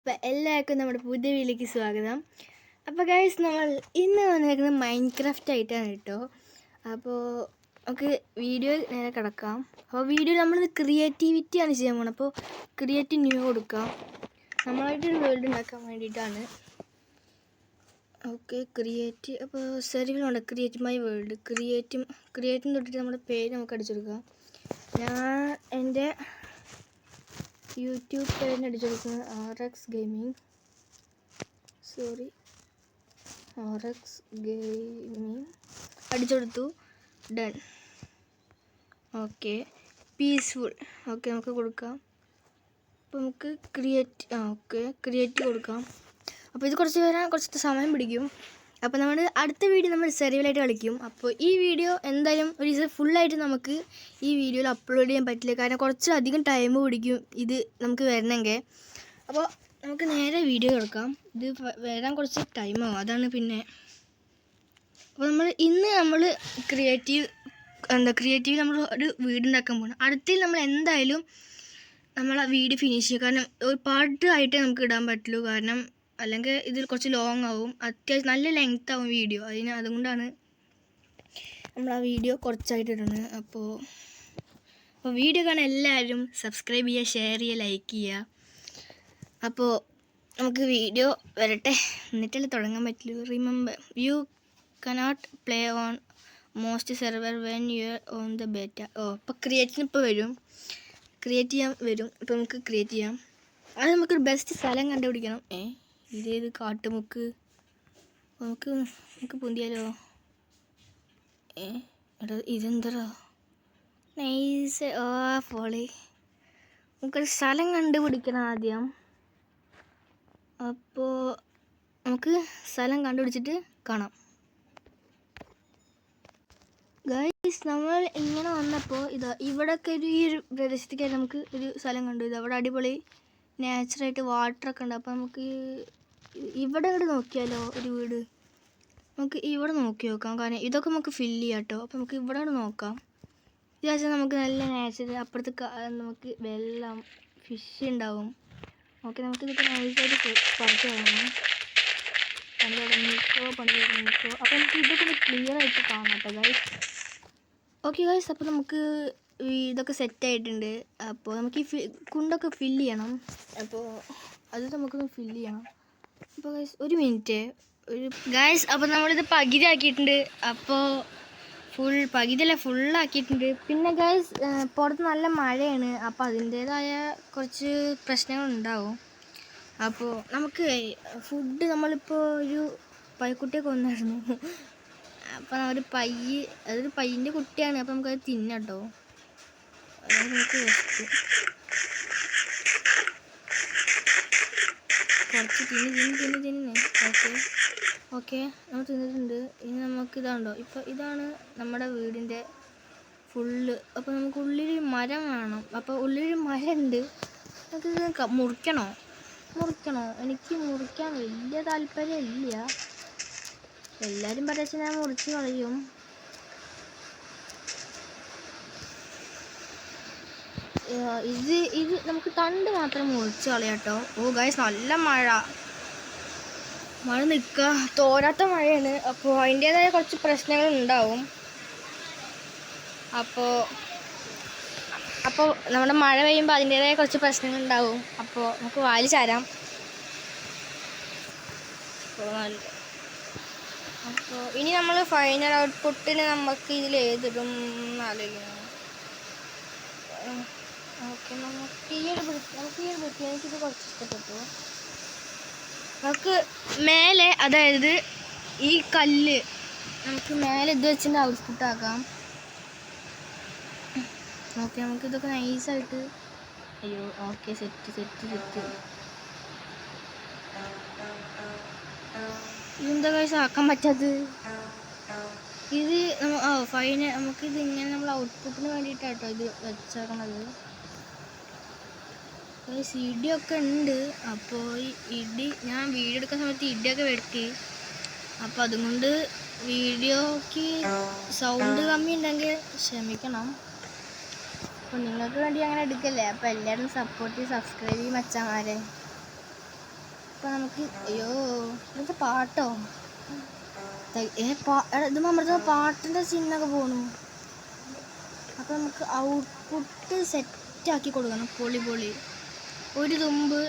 അപ്പോൾ എല്ലാവർക്കും നമ്മുടെ പുതിയ വീട്ടിലേക്ക് സ്വാഗതം. അപ്പോൾ ഗൈസ്, നമ്മൾ ഇന്ന് വന്നിരിക്കുന്നത് മൈൻക്രാഫ്റ്റ് ആയിട്ടാണ് കേട്ടോ. അപ്പോൾ നമുക്ക് വീഡിയോയിൽ നേരെ കിടക്കാം. അപ്പോൾ വീഡിയോ നമ്മളിത് ക്രിയേറ്റിവിറ്റിയാണ് ചെയ്യാൻ പോകുന്നത്. അപ്പോൾ ക്രിയേറ്റ് ന്യൂ കൊടുക്കാം. നമ്മളായിട്ടൊരു വേൾഡ് ഉണ്ടാക്കാൻ വേണ്ടിയിട്ടാണ്. Okay, create. അപ്പോൾ സെർവിലുണ്ട് ക്രിയേറ്റ് മൈ വേൾഡ്. ക്രിയേറ്റിന് തൊട്ടിട്ട് നമ്മുടെ പേര് നമുക്ക് അടിച്ചെടുക്കാം. ഞാൻ എൻ്റെ യൂട്യൂബ് പേരിന് അടിച്ചു കൊടുക്കുന്നത് RX ഗെയിമിങ്. അടിച്ചു കൊടുത്തു. ഡൺ. Okay, peaceful. ഓക്കെ, നമുക്ക് കൊടുക്കാം. അപ്പോൾ നമുക്ക് ക്രിയേറ്റ് കൊടുക്കാം. അപ്പോൾ ഇത് കുറച്ച് സമയം പിടിക്കും. അപ്പോൾ അടുത്ത വീഡിയോ നമ്മൾ സെർവിലായിട്ട് കളിക്കും. അപ്പോൾ ഈ വീഡിയോ എന്തായാലും ഒരു ദിവസം ഫുള്ളായിട്ട് നമുക്ക് ഈ വീഡിയോയിൽ അപ്ലോഡ് ചെയ്യാൻ പറ്റില്ല, കാരണം കുറച്ചധികം ടൈം പിടിക്കും ഇത് നമുക്ക് വരണമെങ്കിൽ. അപ്പോൾ നമുക്ക് നേരെ വീഡിയോ എടുക്കാം. ഇത് വരാൻ കുറച്ച് ടൈമാവും, അതാണ് പിന്നെ. അപ്പോൾ നമ്മൾ ക്രിയേറ്റീവ് നമ്മൾ ഒരു വീടുണ്ടാക്കാൻ പോകണം. അടുത്തിൽ നമ്മൾ എന്തായാലും ആ വീഡിയോ ഫിനിഷ് ചെയ്യും, കാരണം ഒരു പാട്ടായിട്ടേ നമുക്ക് ഇടാൻ പറ്റുള്ളൂ, കാരണം അല്ലെങ്കിൽ ഇതിൽ കുറച്ച് ലോങ് ആവും, അത്യാവശ്യം നല്ല ലെങ്ത് ആവും വീഡിയോ. അതുകൊണ്ടാണ് നമ്മൾ ആ വീഡിയോ കുറച്ചായിട്ട് ഇടുന്നത്. അപ്പോൾ വീഡിയോ കാണാൻ എല്ലാവരും സബ്സ്ക്രൈബ് ചെയ്യുക, ഷെയർ ചെയ്യുക, ലൈക്ക് ചെയ്യുക. അപ്പോൾ നമുക്ക് വീഡിയോ വരട്ടെ, എന്നിട്ടല്ലേ തുടങ്ങാൻ പറ്റുള്ളൂ. Remember, you cannot play on most server when you are on the beta. അപ്പോൾ ക്രിയേറ്റ് ചെയ്യാൻ വരും. ഇപ്പോൾ നമുക്ക് ക്രിയേറ്റ് ചെയ്യാം. അത് നമുക്കൊരു ബെസ്റ്റ് സ്ഥലം കണ്ടുപിടിക്കണം. ഇതേത് കാട്ടുമുക്ക്? നമുക്ക് പൊന്തിയാലോ? എടാ, ഇതെന്തടാ നൈസ്. ഫോളി. നമുക്കൊരു സ്ഥലം കണ്ടുപിടിക്കണം ആദ്യം. അപ്പോൾ നമുക്ക് സ്ഥലം കണ്ടുപിടിച്ചിട്ട് കാണാം. ഗൈസ്, നമ്മൾ ഇങ്ങനെ വന്നപ്പോൾ ഇവിടെയൊക്കെ ഈ ഒരു പ്രദേശത്തേക്കായിട്ട് നമുക്ക് ഒരു സ്ഥലം കണ്ടു. അവിടെ അടിപൊളി നാച്ചുറായിട്ട് വാട്ടറൊക്കെ ഉണ്ട്. അപ്പോൾ നമുക്ക് ഇവിടെ നോക്കിയാലോ ഒരു വീട്? നമുക്ക് ഇവിടെ നോക്കി നോക്കാം, കാരണം ഇതൊക്കെ നമുക്ക് ഫില്ല് ചെയ്യാം കേട്ടോ. അപ്പോൾ നമുക്ക് ഇവിടെ നോക്കാം. ഇതാച്ചാൽ നമുക്ക് നല്ല നാച്ചുറൽ, അപ്പുറത്ത് നമുക്ക് വെള്ളം, ഫിഷ് ഉണ്ടാവും. ഓക്കെ, നമുക്കിതൊക്കെ നൈസായിട്ട് പറിച്ച് കളയണം. പണി തുടങ്ങിക്കോ. അപ്പോൾ നമുക്ക് ഇതൊക്കെ ക്ലിയർ ആയിട്ട് കാണാം കേട്ടോ ഗൈസ്. ഓക്കെ ഗൈസ്, അപ്പോൾ നമുക്ക് ഇതൊക്കെ സെറ്റായിട്ടുണ്ട്. അപ്പോൾ നമുക്ക് ഈ കുണ്ടൊക്കെ ഫില്ല് ചെയ്യണം. അപ്പോൾ അത് നമുക്കൊന്ന് ഫില്ല് ചെയ്യണം. അപ്പോൾ ഗൈസ് ഒരു മിനിറ്റ്. അപ്പോൾ നമ്മളിത് പകുതി ആക്കിയിട്ടുണ്ട്. അപ്പോൾ ഫുള്ളാക്കിയിട്ടുണ്ട്. പിന്നെ ഗൈസ്, പുറത്ത് നല്ല മഴയാണ്. അപ്പോൾ അതിൻ്റേതായ കുറച്ച് പ്രശ്നങ്ങളുണ്ടാവും. അപ്പോൾ നമുക്ക് ഫുഡ്, നമ്മളിപ്പോൾ ഒരു പൈക്കുട്ടിയെ കൊന്നായിരുന്നു. അപ്പോൾ അതൊരു പയ്യൻ്റെ കുട്ടിയാണ്. അപ്പോൾ നമുക്കത് തിന്നാം കേട്ടോ. നമുക്ക് കുറച്ച് തിന്ന്. ഓക്കെ, നമ്മൾ തിന്നിട്ടുണ്ട്. ഇനി നമുക്ക് ഇതാണ്ടോ, ഇപ്പോൾ ഇതാണ് നമ്മുടെ വീടിൻ്റെ ഫുള്ള്. അപ്പോൾ നമുക്ക് ഉള്ളിലൊരു മരം വേണം. അപ്പോൾ ഉള്ളിലൊരു മരം ഉണ്ട്. നമുക്കിത് മുറിക്കണോ? എനിക്ക് മുറിക്കാൻ വലിയ താല്പര്യമില്ല. എല്ലാവരും പറയാ ഞാൻ മുറിച്ച് കളയും. ഇത് നമുക്ക് തണ്ട് മാത്രം മുറിച്ച് കളയാം കേട്ടോ. ഗൈസ്, നല്ല മഴ നിൽക്കുക, തോരാത്ത മഴയാണ്. അപ്പോൾ അതിൻ്റേതായ കുറച്ച് പ്രശ്നങ്ങൾ ഉണ്ടാവും. അപ്പോൾ നമ്മുടെ മഴ പെയ്യുമ്പോൾ അതിൻ്റേതായ കുറച്ച് പ്രശ്നങ്ങൾ ഉണ്ടാവും. അപ്പോൾ നമുക്ക് വാല് ചാരാം. അപ്പോൾ ഇനി നമ്മൾ ഫൈനൽ ഔട്ട്പുട്ടിന് നമുക്ക് ഇതിൽ ഏതിടും ആലോചിക്കണം. ഓക്കെ, നമുക്ക് ഈ ഒരു വൃത്തി എനിക്കിത് കുറച്ച് ഇഷ്ടപ്പെട്ടു. നമുക്ക് മേലെ, അതായത് ഈ കല്ല് നമുക്ക് മേലെ ഇത് വെച്ചിട്ട് ഔട്ട്പുട്ട് ആക്കാം. ഓക്കെ, നമുക്കിതൊക്കെ നൈസായിട്ട്. Okay, set. ഇതെന്താ ഗൈസ് ആക്കാൻ പറ്റാത്തത്? ഇത് ഫൈനൽ നമുക്കിത് ഇങ്ങനെ നമ്മൾ ഔട്ട്പുട്ടിന് വേണ്ടിയിട്ടാട്ടോ ഇത് വെച്ചേക്കണത്. ഇടിയൊക്കെ ഉണ്ട്. അപ്പോൾ ഞാൻ വീഡിയോ എടുക്കുന്ന സമയത്ത് ഇടിയൊക്കെ വെട്ടി. അപ്പോൾ അതുകൊണ്ട് വീഡിയോക്ക് സൗണ്ട് കമ്മി ഉണ്ടെങ്കിൽ ക്ഷമിക്കണം. അപ്പോൾ നിങ്ങൾക്ക് വേണ്ടി അങ്ങനെ എടുക്കല്ലേ. അപ്പോൾ എല്ലാവരും സപ്പോർട്ട് ചെയ്ത് സബ്സ്ക്രൈബ് ചെയ്യും മച്ചാമാരെ. അപ്പം നമുക്ക് അയ്യോ ഇതൊക്കെ പാട്ടോ ഇത് നമ്മുടെ പാട്ടിൻ്റെ ചിഹ്നമൊക്കെ പോണു. അപ്പം നമുക്ക് ഔട്ട്പുട്ട് സെറ്റാക്കി കൊടുക്കണം. പൊളി ഒരു തുമ്പ്.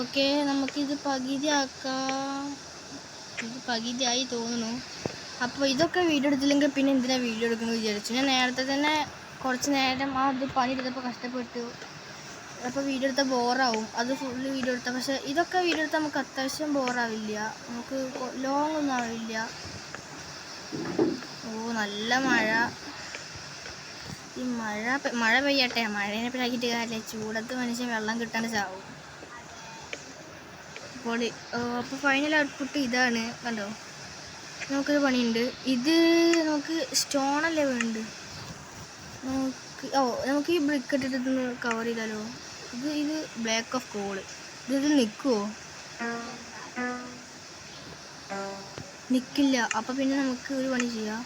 ഓക്കെ, നമുക്കിത് പകുതിയാക്കാം. ഇത് പകുതിയായി തോന്നുന്നു. അപ്പോൾ ഇതൊക്കെ വീഡിയോ എടുത്തില്ലെങ്കിൽ പിന്നെ എന്തിനാണ് വീഡിയോ എടുക്കുന്നത് വിചാരിച്ചു. ഞാൻ നേരത്തെ തന്നെ കുറച്ച് നേരം അത് പണിയെടുത്തപ്പോൾ കഷ്ടപ്പെട്ടു. അപ്പോൾ വീഡിയോ എടുത്താൽ ബോറാവും. അത് ഫുള്ള് വീഡിയോ എടുത്താൽ, പക്ഷേ ഇതൊക്കെ വീഡിയോ എടുത്താൽ നമുക്ക് അത്യാവശ്യം ബോറാവില്ല, നമുക്ക് ലോങ് ഒന്നും ആവില്ല. ഓ നല്ല മഴ. ഈ മഴ പെയ്യട്ടെ, മഴേനെ പിന്നാക്കിയിട്ട് കാര്യമില്ല. ചൂടത്ത് മനുഷ്യൻ വെള്ളം കിട്ടാണ്ട് ചാവും. പൊളി. അപ്പോൾ ഫൈനൽ ഔട്ട്പുട്ട് ഇതാണ്, കണ്ടോ. നമുക്കൊരു പണിയുണ്ട്. ഇത് നമുക്ക് സ്റ്റോണല്ലേ വേണ്ടത്. നമുക്ക് ഈ ബ്രിക്ക് ഇട്ടിട്ട് ഇതൊന്ന് കവർ ചെയ്താലോ. ഇത് ബ്ലാക്ക് ഓഫ് കോള്. ഇത് നിൽക്കുമോ? നിൽക്കില്ല. അപ്പം പിന്നെ നമുക്ക് ഒരു പണി ചെയ്യാം.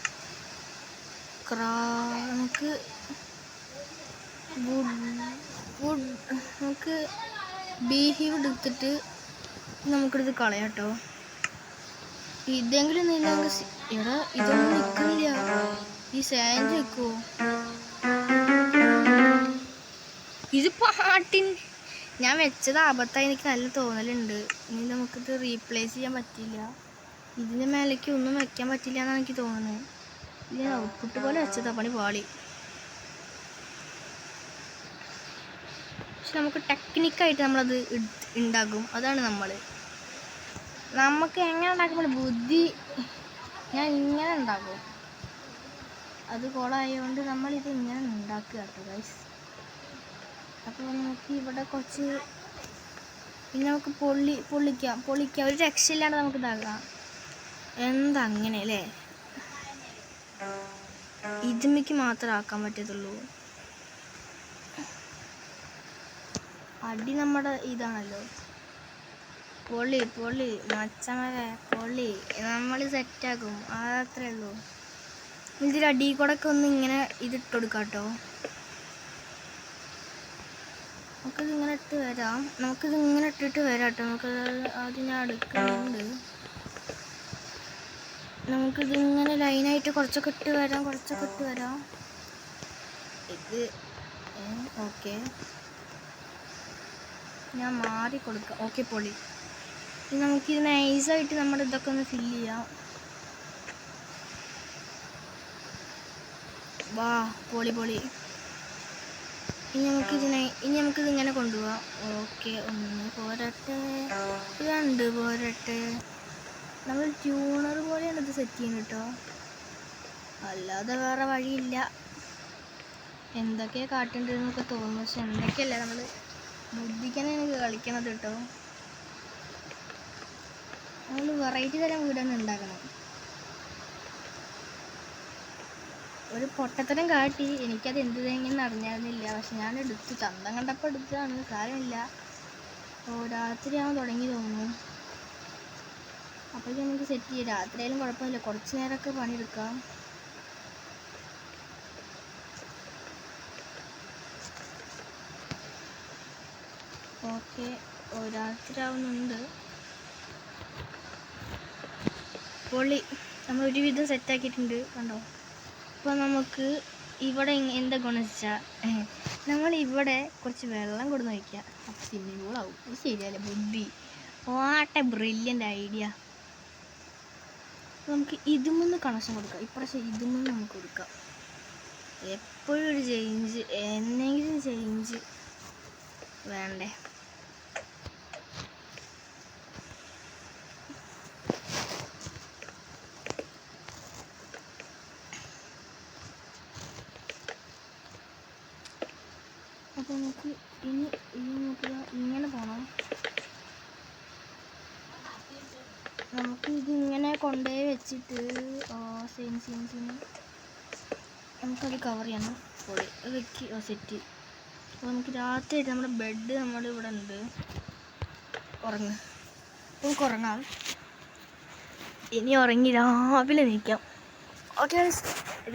നമുക്ക് നമുക്ക് ബീഹീവ് എടുത്തിട്ട് നമുക്കിത് കളയാം കേട്ടോ. ഇതെങ്കിലും എടാ ഇതൊന്നും നിൽക്കില്ല. ഈ സാൻഡ് നിൽക്കുമോ? ഇത് പാട്ടിൻ ഞാൻ വെച്ചത് അബദ്ധമായി എനിക്ക് നല്ല തോന്നലുണ്ട്. ഇനി നമുക്കിത് റീപ്ലേസ് ചെയ്യാൻ പറ്റില്ല. ഇതിന് മേലേക്ക് ഒന്നും വെക്കാൻ പറ്റില്ല എന്നാണ് എനിക്ക് തോന്നുന്നത്. ഇത് ഞാൻ ഔട്ട്പുട്ട് പോലെ വെച്ചതാ, പണി പാളി. പക്ഷെ നമുക്ക് ടെക്നിക്കായിട്ട് നമ്മളത് ഉണ്ടാക്കും. അതാണ് നമുക്ക് എങ്ങനെ ഉണ്ടാക്കുമ്പോൾ ബുദ്ധി. ഞാൻ ഇങ്ങനെ ഉണ്ടാക്കും. അത് കോളായതുകൊണ്ട് നമ്മളിത് ഇങ്ങനെ ഉണ്ടാക്കുക കേട്ടോ ഗൈസ്. അപ്പോൾ നമുക്ക് ഇവിടെ കുറച്ച് പിന്നെ നമുക്ക് പൊള്ളിക്കാം. ഒരു രക്ഷയില്ലാണ്ട് നമുക്ക് ഇതാക്കാം. എന്താ അങ്ങനെ അല്ലേ? ഇതിലേക്ക് മാത്രമേ ആക്കാൻ പറ്റത്തുള്ളൂ. അടി നമ്മുടെ ഇതാണല്ലോ. പൊള്ളി മച്ചമരെ പൊള്ളി. നമ്മൾ സെറ്റാക്കും, അതത്രേ ഉള്ളൂ. ഇതിൻ്റെ അടി കൂടെയൊക്കെ ഒന്ന് ഇങ്ങനെ ഇതിട്ട് കൊടുക്കാം കേട്ടോ. നമുക്കിതിങ്ങനെ ഇട്ട് വരാം. ഇട്ടിട്ട് വരാം കേട്ടോ. നമുക്കത് ആദ്യം ഞാൻ എടുക്കുന്നുണ്ട്. നമുക്കിതിങ്ങനെ ലൈനായിട്ട് കുറച്ചൊക്കെ ഇട്ട് വരാം. ഇത് ഓക്കെ, ഞാൻ മാറി കൊടുക്കാം. ഓക്കെ പൊളി. ഇനി നമുക്കിത് നൈസായിട്ട് നമ്മുടെ ഇതൊക്കെ ഒന്ന് ഫില്ല് ചെയ്യാം. വാ പൊളി. ഇനി നമുക്കിത് ഇങ്ങനെ കൊണ്ടുപോവാം. ഓക്കെ, 1 പോരട്ടെ, 2 പോരട്ടെ. നമ്മൾ ട്യൂണർ പോലെയാണ് ഇത് സെറ്റ് ചെയ്യുന്നത് കേട്ടോ, അല്ലാതെ വേറെ വഴിയില്ല. എന്തൊക്കെയാണ് കാട്ടേണ്ടതെന്നൊക്കെ തോന്നും, പക്ഷെ എന്തൊക്കെയല്ല നമ്മൾ ബുദ്ധിക്കാണ് എനിക്ക് കളിക്കണത് കേട്ടോ. നമ്മൾ വെറൈറ്റി തരം വീടാണ് ഉണ്ടാക്കണം. ഒരു പൊട്ടത്തരം കാട്ടി, എനിക്കത് എന്ത് തേങ്ങയെന്ന് അറിഞ്ഞായിരുന്നില്ല. പക്ഷെ ഞാൻ എടുത്തു, ചന്തം കണ്ടപ്പോൾ എടുത്തതാണ്, കാര്യമില്ല. രാത്രിയാവാൻ തുടങ്ങി തോന്നുന്നു. അപ്പോഴേക്കും നമുക്ക് സെറ്റ് ചെയ്യാം. രാത്രിയായാലും കുഴപ്പമില്ല, കുറച്ച് നേരമൊക്കെ പണിയെടുക്കാം. ഓക്കെ, രാത്രി ആവുന്നുണ്ട്. പൊള്ളി, നമ്മൾ ഒരുവിധം സെറ്റാക്കിയിട്ടുണ്ട് കണ്ടോ. അപ്പോൾ നമുക്ക് ഇവിടെ എന്താ ഗുണം വെച്ചാൽ, നമ്മളിവിടെ കുറച്ച് വെള്ളം കൊടുന്ന് വയ്ക്കുക. അപ്പോൾ സ്വിമ്മിംഗ് പൂളാവും. അത് ശരിയല്ലേ ബുദ്ധി. What A brilliant idea. നമുക്ക് ഇതുമൊന്ന് കണക്ഷൻ കൊടുക്കാം. ഇപ്രാവശ്യം ഇതുമൊന്ന് നമുക്ക് കൊടുക്കാം. എപ്പോഴും ഒരു ചേഞ്ച്, എന്തെങ്കിലും ചേഞ്ച് വേണ്ടേ. അപ്പോൾ നമുക്ക് ഇനി ഇങ്ങനെ പോകണം. നമുക്ക് ഇതിങ്ങനെ കൊണ്ടുപോയി വെച്ചിട്ട് സെയിം നമുക്കത് കവർ ചെയ്യണം. പൊളി വെക്ക് സെറ്റ്. അപ്പോൾ നമുക്ക് രാത്രിയായിട്ട് നമ്മുടെ ബെഡ് നമ്മളിവിടെ ഉണ്ട്. നമുക്ക് ഉറങ്ങാം. ഇനി ഉറങ്ങി രാവിലെ നീക്കാം. ഓക്കെ,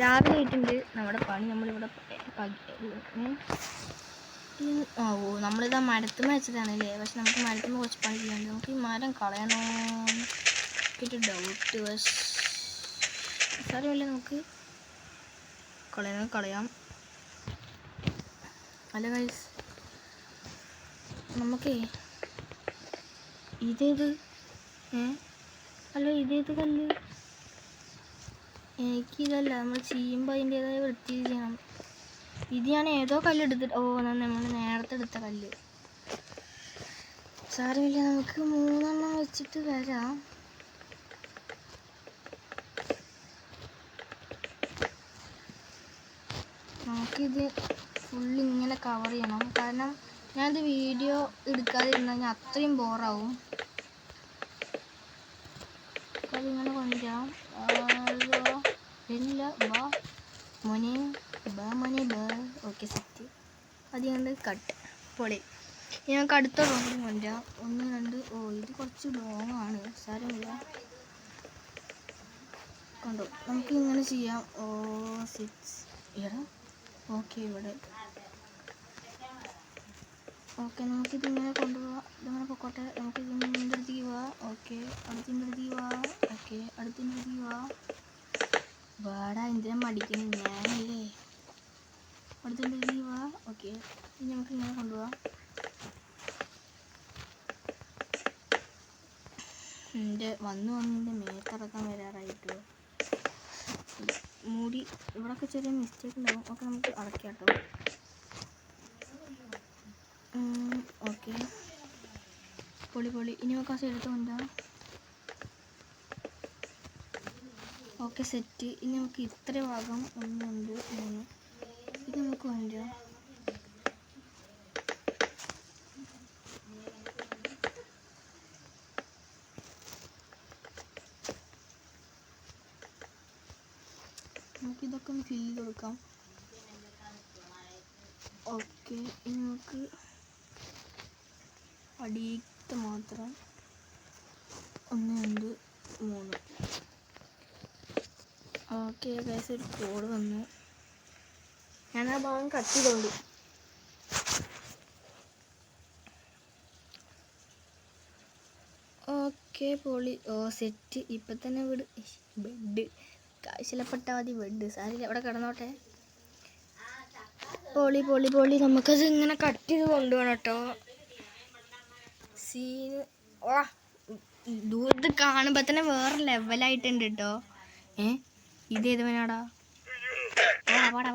രാവിലെ ആയിട്ടുണ്ട്. നമ്മുടെ പണി നമ്മളിവിടെ ഓ നമ്മളിതാ മരത്തുമ്മ വെച്ചതാണല്ലേ. പക്ഷെ നമുക്ക് മരത്തുമ്മ കുറച്ച് പണി ചെയ്യാണ്ട്. നമുക്ക് ഈ മരം കളയണോ ഒരു ഡൗട്ട്. പക്ഷേ സാരമില്ല, നമുക്ക് കളയാം. അല്ല ഗൈസ്, നമുക്കേ ഇതേത് അല്ല ഇതേത് കല്ല്? എനിക്കിതല്ല, നമ്മൾ ചെയ്യുമ്പോൾ അതിൻ്റെതായ വൃത്തി ചെയ്യണം. ഇത് ഞാൻ ഏതോ കല്ല് എടുത്തിട്ട് നമ്മൾ നേരത്തെ എടുത്ത കല്ല്. സാരമില്ല, നമുക്ക് 3 എണ്ണം വെച്ചിട്ട് വരാം. നമുക്കിത് ഫുള്ളിങ്ങനെ കവർ ചെയ്യണം. കാരണം ഞാനിത് വീഡിയോ എടുക്കാതിരുന്നു കഴിഞ്ഞാൽ അത്രയും ബോറാവും. അതിങ്ങനെ കൊണ്ടുവരാം. ഇല്ല ബാ മോനെ, ബാ മോനെ ബാ. Okay, set. അത് കണ്ട് കട്ട് പൊളി. ഇനി നമുക്ക് അടുത്ത റൂമിൽ കൊണ്ടുവരാം. 1 2. ഇത് കുറച്ച് ലോങ് ആണ്. സാരമില്ല, കണ്ടോ. നമുക്ക് ഇങ്ങനെ ചെയ്യാം. 6 ഓക്കെ. ഇവിടെ ഓക്കെ, നമുക്കിതിങ്ങനെ കൊണ്ടുപോകാം. ഇതിങ്ങനെ പൊക്കോട്ടെ. നമുക്ക് ഇതിൻ്റെ അടുത്തേക്ക് പോവാം. ഓക്കെ, അടുത്തിൻ്റെ അടുത്തേക്ക് പോവാം. ഓക്കെ, അടുത്തിൻ്റെ അടുത്തേക്ക് പോവാം. വാടാ, എന്തിനാ മടിക്കുന്നു? ഞാനല്ലേ. അടുത്തിൻ്റെ അടുത്തേക്ക് പോവാം. ഓക്കെ, ഇനി നമുക്കിങ്ങനെ കൊണ്ടുപോകാം. വന്ന് എൻ്റെ മേത്തിറക്കാൻ വരാറായിട്ടോ. മൂടി ഇവിടെയൊക്കെ ചെറിയ മിസ്റ്റേക്ക് ഉണ്ടാവും. ഓക്കെ, നമുക്ക് അടയ്ക്കാം കേട്ടോ. ഓക്കെ, പൊളി. ഇനി നമുക്ക് ആ സൈഡത്ത് കൊണ്ടുപോകാം. Okay, set. ഇനി നമുക്ക് ഇത്ര ഭാഗം 1 2 3 ഇത് നമുക്ക് കൊണ്ടുവരാം. നമുക്കിതൊക്കെ ഒന്ന് ഫില്ല് ചെയ്ത് കൊടുക്കാം. ഓക്കെ, ഇനി നമുക്ക് അടിയത്തെ മാത്രം 1 2 3. ഓക്കെ ഗൈസ്, ഒരു കോഡ് വന്നു. ഞാൻ ആ ഭാഗം കട്ട് ചെയ്തോളൂ. ഓക്കെ, പൊളി. സെറ്റ്. ഇപ്പം തന്നെ ബെഡ് കാഴ്ചയിലപ്പെട്ട മതി. ബെഡ് സാരില്ല, അവിടെ കിടന്നോട്ടെ. പൊളി. നമുക്കത് ഇങ്ങനെ കട്ട് ചെയ്ത് കൊണ്ടുപോകണം കേട്ടോ. സീന് ദൂരത്ത് കാണുമ്പോൾ തന്നെ വേറെ ലെവലായിട്ടുണ്ട് കേട്ടോ. ഇതേത് വേനാടാ? വാടാ.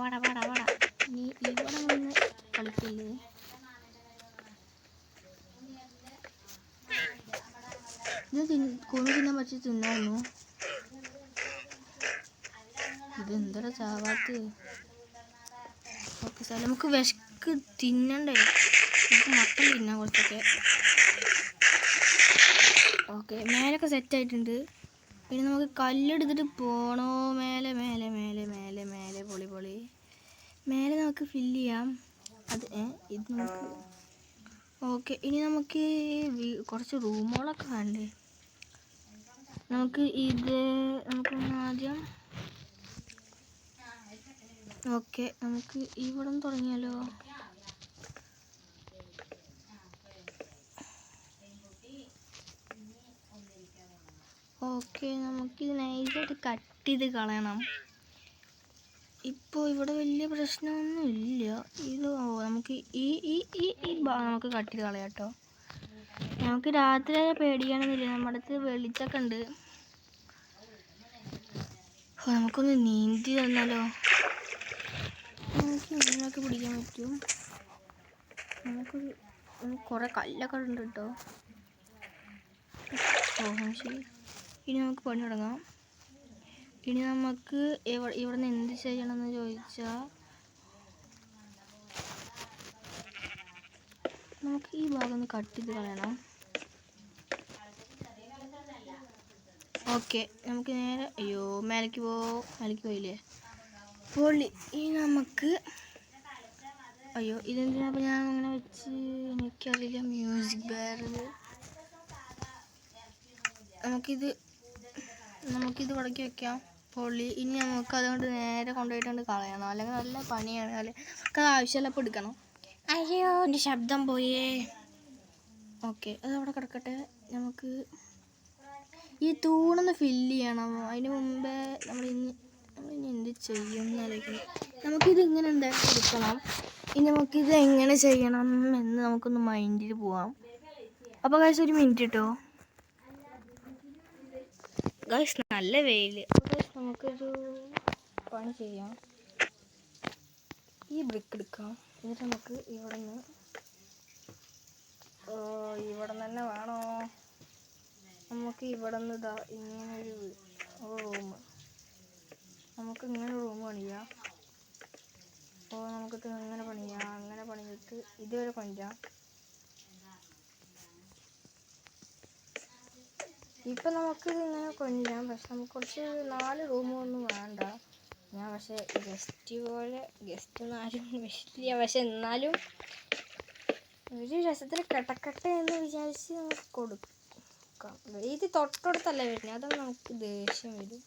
നീ ഇവിടെ നിന്ന് കളിക്കില്ലേ? ഇത് കൊന്നു തിന്നാൻ പറ്റി തിന്നായിരുന്നു. ഇതെന്താ ചാവാത്ത്? ഓക്കെ സാർ, നമുക്ക് വിശക്ക് തിന്നണ്ടേ. നമുക്ക് മട്ടൻ തിന്നാം കുറച്ചൊക്കെ. ഓക്കെ, മേലൊക്കെ സെറ്റായിട്ടുണ്ട്. പിന്നെ നമുക്ക് കല്ലെടുത്തിട്ട് പോകണോ? മേലെ പൊളി. മേലെ നമുക്ക് ഫില്ല് ചെയ്യാം. ഇത് നമുക്ക് ഓക്കെ. ഇനി നമുക്ക് കുറച്ച് റൂമുകളൊക്കെ വേണ്ടേ? നമുക്ക് ആദ്യം ഓക്കെ, നമുക്ക് ഇവിടെ നിന്ന് തുടങ്ങിയാലോ? ഓക്കെ, നമുക്കിത് നൈസായിട്ട് കട്ട് ചെയ്ത് കളയണം. ഇപ്പോൾ ഇവിടെ വലിയ പ്രശ്നമൊന്നും ഇല്ല. ഇത് നമുക്ക് ഈ നമുക്ക് കട്ട് ചെയ്ത് കളയാം കേട്ടോ. നമുക്ക് രാത്രി പേടിക്കണമെന്നില്ല, നമ്മുടെ അടുത്ത് വെളിച്ചൊക്കെ ഉണ്ട്. നമുക്കൊന്ന് നീന്തി തന്നാലോ? നമുക്ക് മീനൊക്കെ പിടിക്കാൻ പറ്റും. നമുക്ക് കുറേ കല്ലൊക്കെ ഉണ്ട് കേട്ടോ. ശരി, ഇനി നമുക്ക് പണി തുടങ്ങാം. ഇനി നമുക്ക് ഇവിടെ നിന്ന് എന്ത് ചെയ്യണമെന്ന് ചോദിച്ചാൽ നമുക്ക് ഈ ഭാഗം ഒന്ന് കട്ട് ചെയ്ത് കളയണം. ഓക്കെ, നമുക്ക് നേരെ മേലേക്ക് പോയില്ലേ? പൊളി. ഇനി നമുക്ക് ഇതെന്തിനാ അപ്പം ഞാൻ അങ്ങനെ വെച്ച്? എനിക്കറിയില്ല. മ്യൂസിക് ബാർ നമുക്കിത് ഇവിടേക്ക് വെക്കാം. പൊളി. ഇനി നമുക്ക് അതുകൊണ്ട് നേരെ കൊണ്ടുപോയിട്ടുണ്ട് കളയണം, അല്ലെങ്കിൽ നല്ല പണിയാണ്. നമുക്ക് ആവശ്യമുള്ളപ്പോൾ എടുക്കണം. അയ്യോ എൻ്റെ ശബ്ദം പോയേ. ഓക്കെ, അതവിടെ കിടക്കട്ടെ. നമുക്ക് ഈ തൂണൊന്ന് ഫില്ല് ചെയ്യണം. അതിന് മുമ്പേ നമ്മളിനി എന്ത് ചെയ്യും എന്നാലേക്ക്. നമുക്കിത് ഇങ്ങനെ എന്തായാലും എടുക്കണം. ഇനി നമുക്കിത് എങ്ങനെ ചെയ്യണം എന്ന് നമുക്കൊന്ന് മൈൻഡിൽ പോവാം. അപ്പോൾ ഗൈസ് ഒരു മിനിറ്റ് കേട്ടോ. ഗൈസ് നല്ല വെയിൽ. അപ്പോൾ ഗൈസ് നമുക്കൊരു പണി ചെയ്യാം. ഈ ബ്രിക്ക് എടുക്കാം. എന്നിട്ട് നമുക്ക് ഇവിടെ നിന്ന് തന്നെ വേണോ? നമുക്ക് ഇവിടെ നിന്ന് ഇതാ ഇങ്ങനൊരു റൂം, നമുക്ക് ഇങ്ങനെ റൂം പണിയാം. അപ്പോൾ നമുക്കിത് അങ്ങനെ പണിയാം. അങ്ങനെ പണിഞ്ഞിട്ട് ഇതുവരെ കൊണ്ടുവരാം. ഇപ്പം നമുക്കിത് ഇങ്ങനെ കൊണ്ടുവരാം. പക്ഷെ നമുക്ക് കുറച്ച് 4 റൂമൊന്നും വേണ്ട. ഞാൻ പക്ഷേ ഗസ്റ്റൊന്നും ആരും വിഷില്ല. പക്ഷെ എന്നാലും ഒരു രസത്തിൽ കിടക്കട്ടെ എന്ന് വിചാരിച്ച് നമുക്ക് കൊടുക്കാം. ഇത് തൊട്ടടുത്തല്ല വരുന്നത്, അതാണ് നമുക്ക് ദേഷ്യം വരും.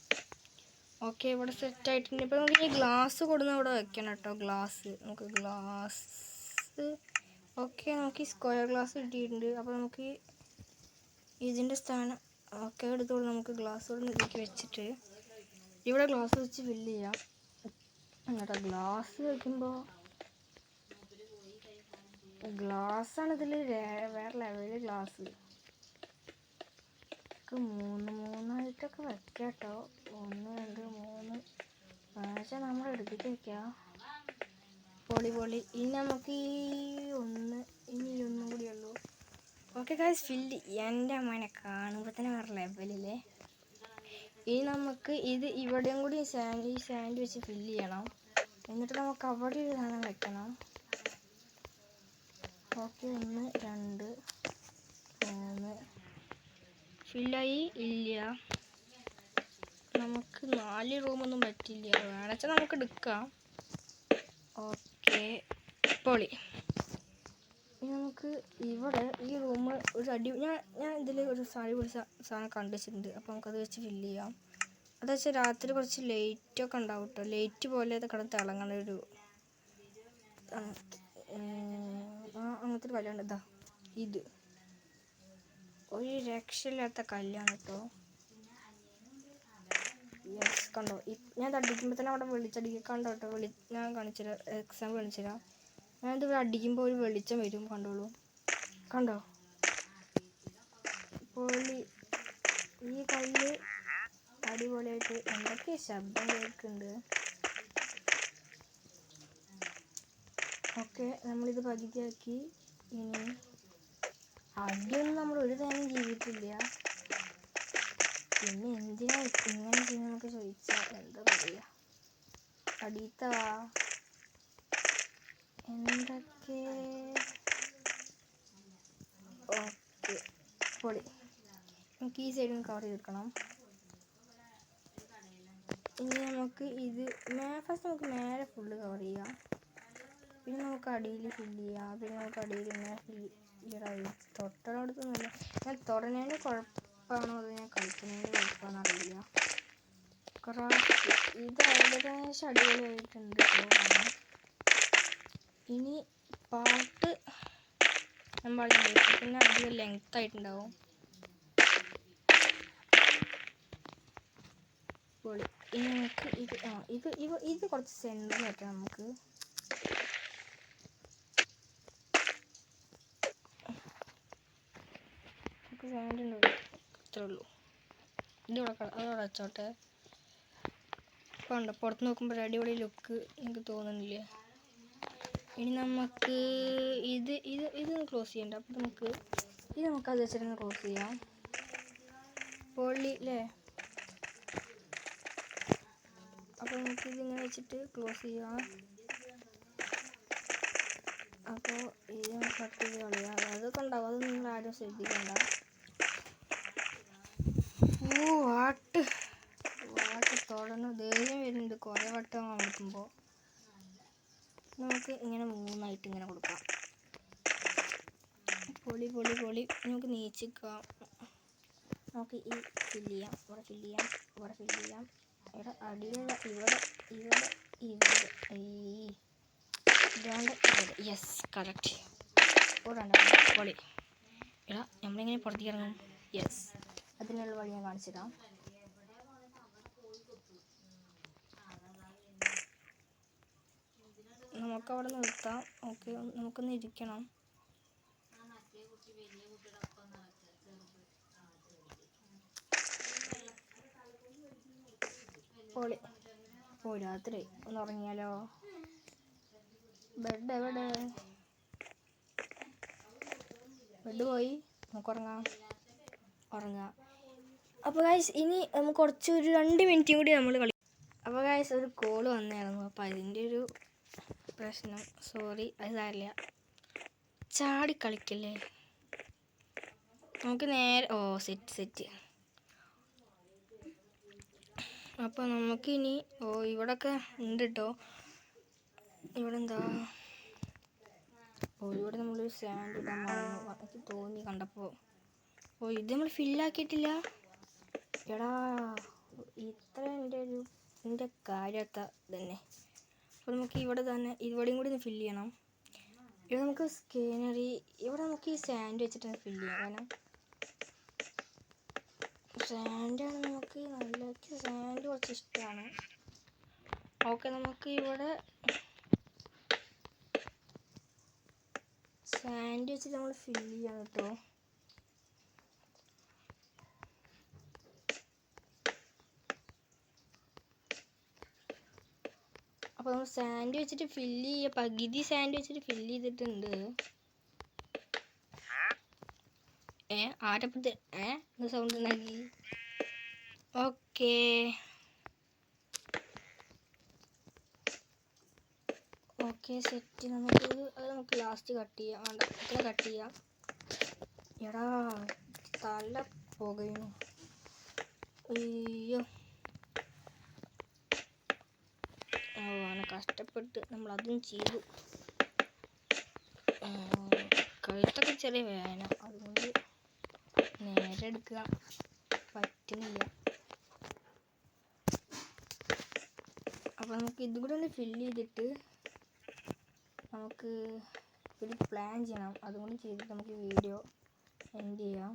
ഓക്കെ, ഇവിടെ സെറ്റായിട്ടുണ്ട്. ഇപ്പോൾ നമുക്ക് ഈ ഗ്ലാസ് കൊടുന്ന് ഇവിടെ വെക്കണം കേട്ടോ. നമുക്ക് ഗ്ലാസ് ഓക്കെ, നമുക്ക് ഈ സ്ക്വയർ ഗ്ലാസ് കിട്ടിയിട്ടുണ്ട്. അപ്പോൾ നമുക്ക് ഇതിൻ്റെ സ്ഥാനം ഓക്കെ എടുത്തോളൂ. നമുക്ക് ഗ്ലാസ് കൊടുന്ന് ഇതിലേക്ക് വെച്ചിട്ട് ഇവിടെ ഗ്ലാസ് വെച്ച് ഫില്ല് ചെയ്യാം. എന്നിട്ട് ഗ്ലാസ് വയ്ക്കുമ്പോൾ ഗ്ലാസ്സാണ് ഇതിൽ വേറെ ലെവല് ഗ്ലാസ്. 3 വെക്കാം കേട്ടോ. 1 2 3 പക്ഷേ നമ്മൾ എടുത്തിട്ട് വയ്ക്കാം. പൊളി. ഇനി നമുക്ക് ഇനി ഒന്നും കൂടിയുള്ളൂ. ഓക്കെ ഗൈസ്, ഫില്ല് എൻ്റെ അമ്മനെ കാണുമ്പോൾ തന്നെ വേറെ ലെവലില്ലേ. ഇനി നമുക്ക് ഇത് ഇവിടെയും കൂടി ഈ സാൻഡ് വെച്ച് ഫില്ല് ചെയ്യണം. എന്നിട്ട് നമുക്ക് അവിടെ ഒരു സാധനം വെക്കണം. ഓക്കെ, 1 2 3 ഫില്ലായി. ഇല്ല, നമുക്ക് 4 റൂമൊന്നും പറ്റില്ല. വേണമെച്ചാൽ നമുക്ക് എടുക്കാം. ഓക്കെ, പൊളി. ഇനി നമുക്ക് ഇവിടെ ഈ റൂം ഒരു ഞാൻ ഇതിൽ ഒരു സാധനം കണ്ടുവച്ചിട്ടുണ്ട്. അപ്പോൾ നമുക്കത് വെച്ച് ഫില്ല് ചെയ്യാം. അത് വെച്ചാൽ രാത്രി കുറച്ച് ലൈറ്റൊക്കെ ഉണ്ടാവും കേട്ടോ. ലൈറ്റ് പോലെ അത് കിടന്ന് തിളങ്ങണ ഒരു അങ്ങനത്തെ ഒരു കല്ലുണ്ട്. ഇതാ ഇത് ഒരു രക്ഷയില്ലാത്ത കല്ലാണ് കേട്ടോ. യെസ്, കണ്ടോ? ഞാൻ അടിക്കുമ്പോൾ തന്നെ അവിടെ വെളിച്ചടിക്കുക. കണ്ടോ കേട്ടോ, ഞാൻ കാണിച്ചുതരാം. എക്സാമ്പിൾ കാണിച്ചുതരാം. ഞാനിത് അടിക്കുമ്പോൾ ഒരു വെളിച്ചം വരും. കണ്ടോ പൊളി. ഈ കല്ല് അടിപൊളിയായിട്ട് എന്തൊക്കെ ശബ്ദം കേൾക്കുന്നുണ്ട്. ഓക്കെ, നമ്മളിത് പകുതിയാക്കി. ഇനി അടിയൊന്നും നമ്മൾ ഒരു നേരം ചെയ്തിട്ടില്ല. പിന്നെ എന്തിനാ ഇങ്ങനെ ചെയ്യുന്നതൊക്കെ ചോദിച്ചാൽ എന്താ പറയുക, അടിയത്തവാ എന്തൊക്കെ. ഓക്കെ, പൊളി. നമുക്ക് ഈ സൈഡിൽ കവർ ചെയ്തെടുക്കണം. ഇനി നമുക്ക് ഇത് ഫസ്റ്റ് നമുക്ക് മേലെ ഫുള്ള് കവർ ചെയ്യാം. പിന്നെ നമുക്ക് അടിയിൽ ഫില്ല് ചെയ്യാം. പിന്നെ നമുക്ക് അടിയിൽ ഇങ്ങനെ ഫില്ല് തൊട്ടടുത്തൊന്നുമില്ല. ഞാൻ തുടങ്ങുന്നതിന് കുഴപ്പമാണോ അത് ഞാൻ കളിക്കുന്നതിന് കുഴപ്പമാണെന്ന് അറിയില്ല. ഇത് ഏകദേശം അടിപൊളിയായിട്ടുണ്ട്. ഇനി പാട്ട് ഞാൻ പറഞ്ഞില്ലേ, പിന്നെ അധികം ലെങ്ത് ആയിട്ടുണ്ടാവും. ഇനി നമുക്ക് ഇത് കുറച്ച് സെൻറ്ററിൽ വെക്കാം. നമുക്ക് സാൻഡ് ഉണ്ടോ? ഇത്രേ ഉള്ളൂ. അതോടെ വെച്ചോട്ടെ. ഇപ്പോൾ ഉണ്ടോ പുറത്ത് നോക്കുമ്പോൾ അടിപൊളി ലുക്ക് എനിക്ക് തോന്നുന്നില്ലേ? ഇനി നമുക്ക് ഇത് ക്ലോസ് ചെയ്യണ്ട. അപ്പോൾ നമുക്ക് അത് വെച്ചിട്ട് ക്ലോസ് ചെയ്യാം. പൊളി അല്ലേ? അപ്പോൾ നമുക്കിതിങ്ങനെ വെച്ചിട്ട് ക്ലോസ് ചെയ്യാം. അപ്പോൾ ഇത് കട്ട് ചെയ്ത് കളയാം. അതൊക്കെ ഉണ്ടാവും, അത് നിങ്ങൾ ആരും ശ്രദ്ധിക്കണ്ട. വാട്ട് തുടർന്ന് ദേഷ്യം വരുന്നുണ്ട് കുറേ വട്ടം അമർത്തുമ്പോൾ. നമുക്ക് ഇങ്ങനെ 3ആയിട്ട് ഇങ്ങനെ കൊടുക്കാം. പൊളി. നമുക്ക് നീച്ചിക്കാം. നമുക്ക് ഈ ഫില്ല് ചെയ്യാം. ഇവിടെ ഫില്ല് ചെയ്യാം. ഇവിടെ അടിയിലുള്ള ഇവിടെ ഇതുകൊണ്ട് യെസ് കറക്റ്റ്. ഓടാണ്ട് പൊളി. എടാ നമ്മളിങ്ങനെ പുറത്തേക്ക് ഇറങ്ങും. യെസ്, അതിനുള്ള വഴി ഞാൻ കാണിച്ചു തരാം. നമുക്കവിടെ നിർത്താം. ഓക്കെ, നമുക്കൊന്ന് ഇരിക്കണം. പൊളി. ഓ രാത്രി ഒന്ന് ഉറങ്ങിയാലോ? ബെഡ് എവിടെ? ബെഡ് പോയി, നമുക്ക് ഉറങ്ങാം. അപ്പോൾ ഗൈസ് ഇനി നമുക്ക് കുറച്ച് ഒരു 2 മിനിറ്റും കൂടി നമ്മൾ കളി. അപ്പോൾ ഗൈസ് ഒരു കോള് വന്നായിരുന്നു. അപ്പോൾ അതിൻ്റെ ഒരു പ്രശ്നം, സോറി. അത് സാരില്ല, ചാടി കളിക്കല്ലേ. നമുക്ക് നേരെ സെറ്റ്. അപ്പോൾ നമുക്കിനി ഇവിടെയൊക്കെ ഉണ്ട് കേട്ടോ. ഇവിടെ എന്താ? ഇവിടെ നമ്മളൊരു സാൻഡ് ഇടാൻ മറന്നു, എനിക്ക് തോന്നി കണ്ടപ്പോൾ. ഇത് നമ്മൾ ഫില്ലാക്കിയിട്ടില്ല. എടാ ഇത്ര എൻ്റെ കാര്യത്ത തന്നെ. അപ്പോൾ നമുക്ക് ഇവിടെയും കൂടി ഒന്ന് ഫില്ല് ചെയ്യണം. ഇവിടെ നമുക്ക് സ്കാനറി, ഇവിടെ നമുക്ക് ഈ സാൻഡ് വെച്ചിട്ട് ഫില്ല് ചെയ്യാം. കാരണം സാൻഡാണ് നമുക്ക് സാൻഡ് കുറച്ച് ഇഷ്ടമാണ്. ഓക്കെ, നമുക്ക് ഇവിടെ സാൻഡ് വെച്ചിട്ട് നമ്മൾ ഫില്ല് ചെയ്യാം കേട്ടോ. അപ്പോൾ നമ്മൾ സാൻഡ് വെച്ചിട്ട് ഫില്ല് ചെയ്യുക. പകുതി സാൻഡ് വെച്ചിട്ട് ഫില്ല് ചെയ്തിട്ടുണ്ട്. ആരപ്പത്ത് എന്താ സൗണ്ട് ഉണ്ടാക്കി? Okay set. നമുക്ക് ലാസ്റ്റ് കട്ട് ചെയ്യാം. ഇത്ര കട്ട് ചെയ്യാം. എടാ തല പോകുന്നു. അയ്യോ, അങ്ങനെ കഷ്ടപ്പെട്ട് നമ്മൾ അതും ചെയ്തു. കഴുത്തൊക്കെ ചെറിയ വേദന, അതുകൊണ്ട് നേരെ എടുക്കുക പറ്റുന്നില്ല. അപ്പോൾ നമുക്ക് ഇതും കൂടെ ഒന്ന് ഫില്ല് ചെയ്തിട്ട് നമുക്ക് ഒരു പ്ലാൻ ചെയ്യണം. അതും കൂടി ചെയ്തിട്ട് നമുക്ക് വീഡിയോ എൻഡ് ചെയ്യാം.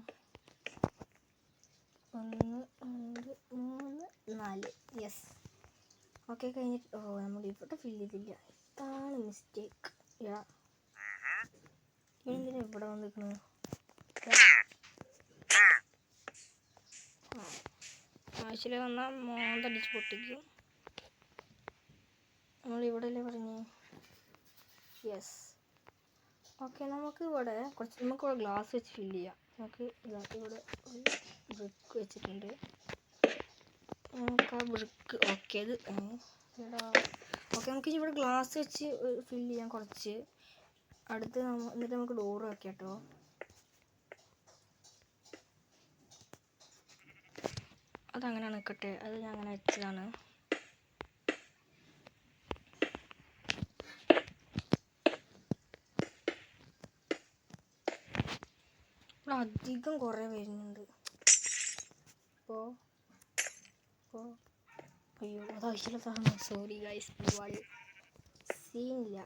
1 2 3 4 യെസ്. ഓക്കെ കഴിഞ്ഞിട്ട് നമ്മൾ ഇവിടെ ഫില്ല് ചെയ്തില്ല. ഇതാണ് മിസ്റ്റേക്ക്. എന്തിനാ ഇവിടെ വന്നിരിക്കുന്നത്? ആവശ്യമില്ല വന്നാൽ മോന്തടിച്ച് പൊട്ടിക്കും. നമ്മളിവിടെ അല്ലേ പറഞ്ഞേ? യെസ്. ഓക്കെ, നമുക്കിവിടെ ഗ്ലാസ് വെച്ച് ഫില്ല് ചെയ്യാം. നമുക്ക് ഇവിടെ ഒരു ബ്രിക്ക് വെച്ചിട്ടുണ്ട്. നമുക്ക് ആ ബ്രിക്ക് നമുക്ക് ഇവിടെ ഗ്ലാസ് വെച്ച് ഫില്ല് ചെയ്യാം കുറച്ച്. എന്നിട്ട് നമുക്ക് ഡോറ് വെക്കാം കേട്ടോ. അതങ്ങനെ നിൽക്കട്ടെ, അത് ഞാൻ അങ്ങനെ വെച്ചതാണ്. ഇവിടെ അധികം കുറേ വരുന്നുണ്ട്. അയ്യോ അതാവശ്യമില്ല. സോറി ഗൈസ്, ഒരുപാട് സീനില്ല.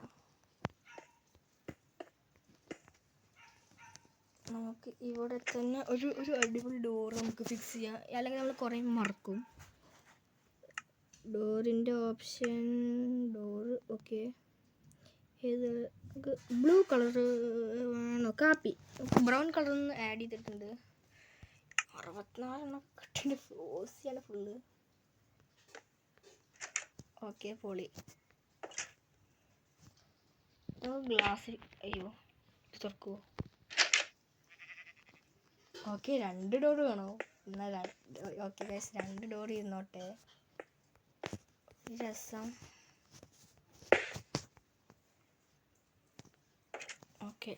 നമുക്ക് ഇവിടെ തന്നെ ഒരു അടിപൊളി ഡോറ് നമുക്ക് ഫിക്സ് ചെയ്യാം. അല്ലെങ്കിൽ നമ്മൾ കുറേ മറക്കും. ഡോറിൻ്റെ ഓപ്ഷൻ ഡോറ് ഓക്കെ. ഏത് നമുക്ക് ബ്ലൂ കളർ വേണോ? കാപ്പി ബ്രൗൺ കളറൊന്ന് ആഡ് ചെയ്തിട്ടുണ്ട്. 64 കിട്ടിൻ്റെ ഫ്ലോസിയാണ് ഫുള്ള്. ഓക്കെ പൊളി. നമുക്ക് ഗ്ലാസ് അയ്യോ തുറക്കുമോ? ഓക്കെ 2 ഡോറ് വേണോ? എന്നാൽ ഓക്കെ ഗൈസ് 2 ഡോറ് ഇരുന്നോട്ടെ. രസം. ഓക്കെ,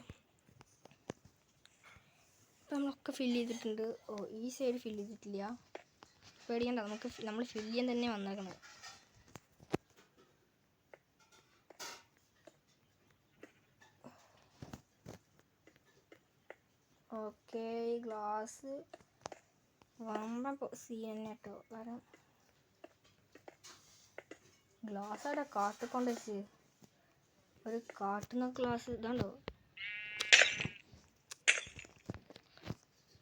ഇപ്പം നമ്മളൊക്കെ ഫില്ല് ചെയ്തിട്ടുണ്ട്. ഈ സൈഡ് ഫില്ല് ചെയ്തിട്ടില്ല, പേടിക്കണ്ട. നമ്മൾ ഫില്ല് ചെയ്യാൻ തന്നെ വന്നേക്കണം. ഓക്കെ, ഈ ഗ്ലാസ് വമ്പൻ സീൻ തന്നെ കേട്ടോ. കാരണം ഗ്ലാസ് അവിടെ കാട്ടിക്കൊണ്ട് വെച്ച് ഒരു കാട്ടുന്ന ഗ്ലാസ് ഇതാണ്ടോ.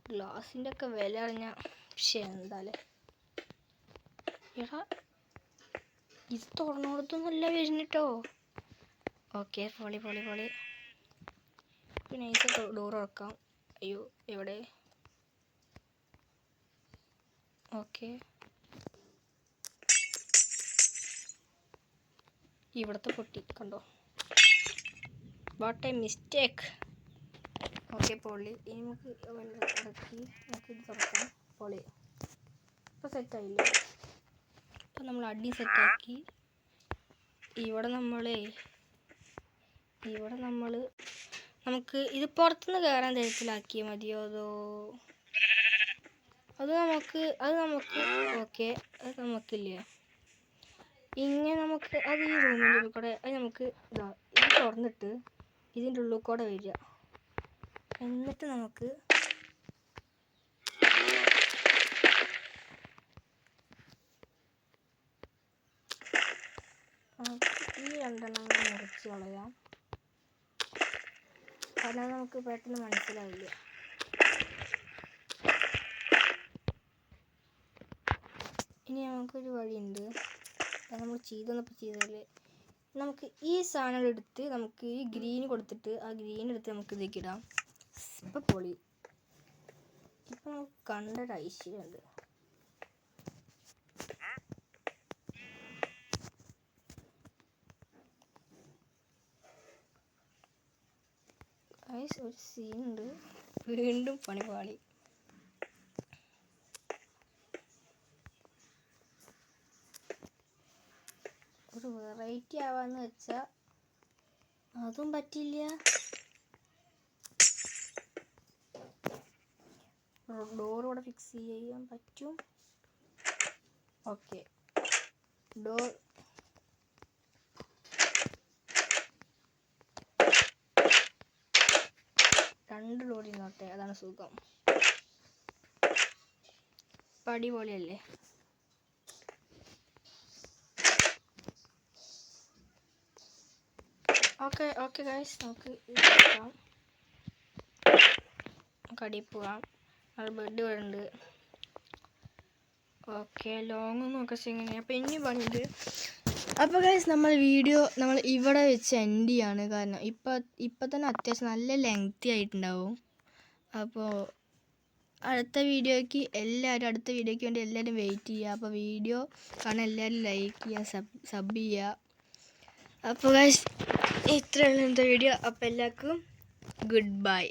ഗ്ലാസിൻ്റെ ഒക്കെ വില അറിഞ്ഞ പക്ഷേ എന്തായാലും എടാ ഇത് തുറന്നോടത്തൊന്നുമല്ല വരുന്നിട്ടോ. ഓക്കെ പൊളി പൊളി പൊളി. പിന്നെ നൈസ് ഡോർ തുറക്കാം. അയ്യോ എവിടെ? ഓക്കെ ഇവിടുത്തെ പൊട്ടി കണ്ടോ. What A mistake. ഓക്കെ പൊളി. ഇനി നമുക്ക് ഇറക്കി നമുക്ക് ഇത് തുറക്കാം. പൊളി. ഇപ്പോൾ സെറ്റായില്ലേ? ഇപ്പം നമ്മൾ അടി സെറ്റാക്കി. ഇവിടെ നമുക്ക് ഇത് പുറത്തുനിന്ന് കയറാൻ തരത്തിലാക്കിയാൽ മതിയോ അത് നമുക്ക് ഓക്കെ അത് നമുക്കില്ലേ ഇങ്ങനെ നമുക്ക് അത് ഈ റൂമിൻ്റെ ഉള്ളിൽ കൂടെ അത് നമുക്ക് ഇത് തുറന്നിട്ട് ഇതിൻ്റെ ഉള്ളിൽ കൂടെ വരിക. എന്നിട്ട് നമുക്ക് ഈ രണ്ടെണ്ണം മുറിച്ച് കളയാം. കാരണം നമുക്ക് പെട്ടെന്ന് മനസ്സിലാവില്ല. ഇനി നമുക്കൊരു വഴിയുണ്ട്. അത് നമ്മൾ ചെയ്തല്ലേ. നമുക്ക് ഈ സാധനം എടുത്ത് നമുക്ക് ഈ ഗ്രീൻ കൊടുത്തിട്ട് ആ ഗ്രീൻ എടുത്ത് നമുക്ക് ഇതിലേക്ക് ഇടാം. ഇപ്പം പൊളി. ഇപ്പം നമുക്ക് കണ്ടൊരു ഐശ്വര്യമുണ്ട്. ഒരു സീനുണ്ട്. വീണ്ടും പണിപാളി. ഒരു വെറൈറ്റി ആവാന്ന് വെച്ചാൽ അതും പറ്റില്ല. ഡോർ ഇവിടെ ഫിക്സ് ചെയ്യാൻ പറ്റും. ഓക്കെ ഡോർ രണ്ട് ഡോർ ഇങ്ങോട്ടെ. അതാണ് സുഖം. അടിപൊളിയല്ലേ? ഓക്കെ ഗൈസ് നമുക്ക് നോക്കാം. നമുക്ക് അടിയിൽ പോകാം. അത് ബെഡ് വരുന്നുണ്ട്. ഓക്കെ ലോങ് നോക്കാം എങ്ങനെയാണ്. അപ്പോൾ ഇനി പണിയുണ്ട്. അപ്പോൾ ഗൈസ് നമ്മൾ ഇവിടെ വെച്ച് എൻഡ് ചെയ്യാണ്. കാരണം ഇപ്പം തന്നെ അത്യാവശ്യം നല്ല ലെങ്തി ആയിട്ടുണ്ടാവും. അപ്പോൾ അടുത്ത വീഡിയോയ്ക്ക് വേണ്ടി എല്ലാവരും വെയിറ്റ് ചെയ്യുക. അപ്പോൾ വീഡിയോ കാണാൻ എല്ലാവരും ലൈക്ക് ചെയ്യുക, സബ് ചെയ്യുക. അപ്പോൾ ഗൈസ് ഇത്രയുള്ള വീഡിയോ. അപ്പോൾ എല്ലാവർക്കും ഗുഡ് ബൈ.